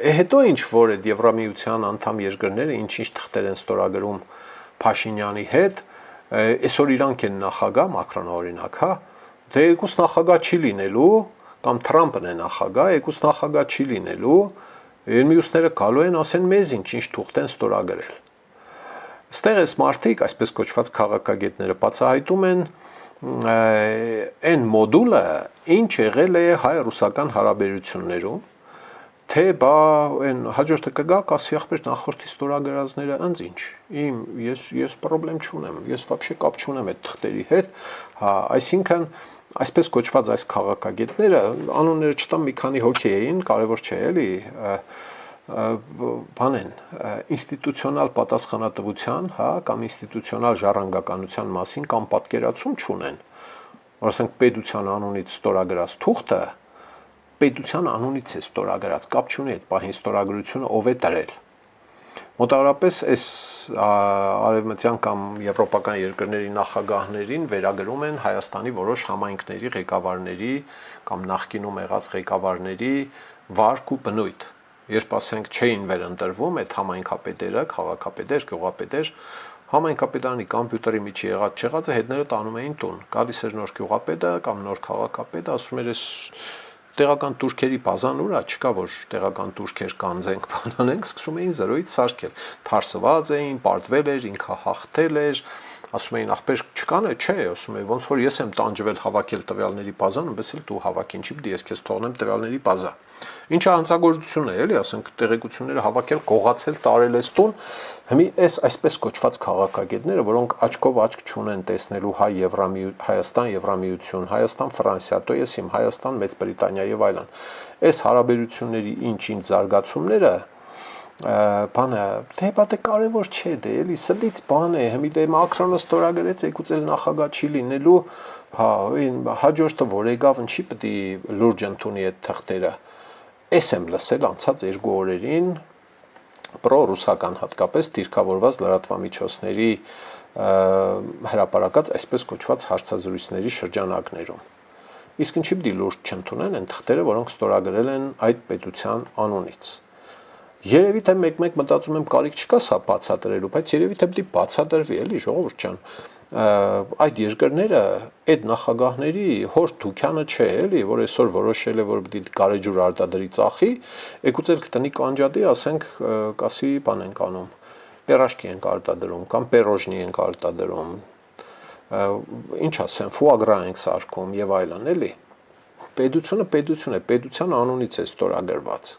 Հետո ինչ որ այդ Եվրամիության անդամ երկրները ինչ-ինչ թղթեր են ստորագրում Փաշինյանի հետ, այսօր իրանք են նախագահ Մակրոնը օրինակ, հա, դե երկուս նախագահ չի լինելու, կամ Թրամփն է նախագահ, երկուս նախագահ չի լինելու, մյուսները գալու են ասեն մեզ ինչ թուղթ են ստորագրել։ Ստեղ էս մարդիկ, այսպես կոչված քաղաքագետները բացահայտում են այն մոդուլը, ինչ եղել է հայ-ռուսական հարաբերություններում, թե բա այն հաջորդը կգա կասի ախպեր նախորդի ստորագրածները ընձ ինչ, ես պրոբլեմ չունեմ, ես вообще կապ չունեմ այդ թղթերի հետ, հա, այսինքն այսպես կոչված այս քաղաքագետները անունները չտամ մի քանի հոգի էին, կարևոր չէ էլի, բան են ինստիտուցիոնալ պատասխանատվության, հա, կամ ինստիտուցիոնալ ժառանգականության մասին կամ պատկերացում չունեն, որ ասենք պետության անունից ստորագրած թուղթը պետության անունից է ստորագրած, կապ չունի այդ պահին ստորագրությունը ով է դրել։ Մոտավորապես այս արևմտյան կամ եվրոպական երկրների նախագահներին վերագրում են Հայաստանի որոշ համայնքների ղեկավարների կամ նախկինում եղած ղեկավարների վարկ ու բնույթ։ Երբ ասենք չէին վերընտրվում այդ համայնքապետերը, քաղաքապետեր, գյուղապետեր, համայնքապետարանի կոմպյուտերի միջի եղած չեղածը հետները տանում էին տուն։ Գալիս էր նոր գյուղապետը կամ նոր քաղաքապետը, ասում էր էս տեղական турքերի բազան ուրա, չկա որ տեղական турքեր կանձենք, բանանենք, սկսում էին 0-ից սարքել։ Թարսված էին, պարտվել էր, ինքը հաղթել էր, ասում էին ախպեր չկան է, չէ, ասում էին ոնց որ ես եմ տանջվել հավաքել տվյալների բազան, այնպես էլ դու հավաք ինչի պիտի ես քեզ թողնեմ տվյալների բազա։ Ինչա հանցագործություն է, էլի, ասենք տեղեկությունները հավաքել, կողացել, տարել ես տուն, հիմի այս այսպես կոչված քաղաքագետները, որոնք աչքով աչք չունեն տեսնելու Հայաստան Եվրամիություն, Հայաստան Ֆրանսիա, տո ես իմ Հայաստան Մեծ Բրիտանիա եւ այլն։ Այս հարաբերությունների ինչ-ինչ զարգացումները բանը դե կարևոր չէ դե էլի սդից բան է հիմի դե Մակրոնը ստորագրեց եկուց էլ նախագահ չի լինելու հա հաջորդը որ եկավ ինչի պետք է լուրջ ընդունի այդ թղթերը ես եմ լսել անցած 2 օրերին պրո-ռուսական հատկապես դիրքավորված լրատվամիջոցների հրապարակած այսպես կոչված հարցազրույցների շրջանակներում իսկ ինչի պետք է լուրջ չընդունեն այն թղթերը որոնք ստորագրել են այդ պետության անունից Երևի թե մեկ-մեկ մտածում եմ կարիք չկա սա բացատրելու, բայց երևի թե պետք է բացատրվի, էլի ժողովուրդ ջան։ Այդ երկրները այդ նախագահների հոր թուքյանը չէ, էլի, որ այսօր որոշել է, որ պետք է գարեջուր արտադրի ծախի, եկուց էլ կտնի կանջադի, ասենք, կասի բան ենք անում, պերաշկի ենք արտադրում կամ պերոժնի ենք արտադրում։ Ինչ ասեմ, ֆուագրա ենք սարքում եւ այլն, էլի։ Պետությունը պետություն է, պետության անունից է ստորագրված։